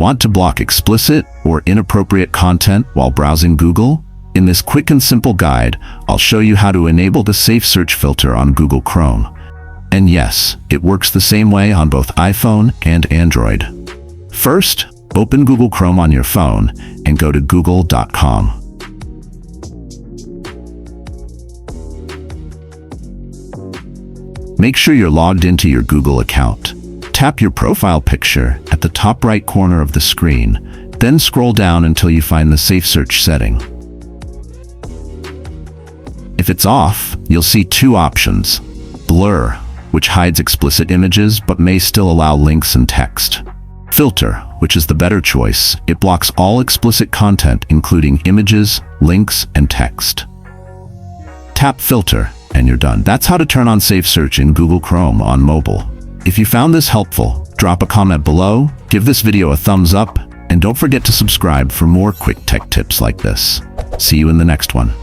Want to block explicit or inappropriate content while browsing Google? In this quick and simple guide, I'll show you how to enable the SafeSearch filter on Google Chrome. And yes, it works the same way on both iPhone and Android. First, open Google Chrome on your phone and go to google.com. Make sure you're logged into your Google account. Tap your profile picture at the top right corner of the screen, then scroll down until you find the SafeSearch setting. If it's off, you'll see two options: Blur, which hides explicit images but may still allow links and text. Filter, which is the better choice. It blocks all explicit content, including images, links, and text. Tap Filter, and you're done. That's how to turn on SafeSearch in Google Chrome on mobile. If you found this helpful, drop a comment below, give this video a thumbs up, and don't forget to subscribe for more quick tech tips like this. See you in the next one.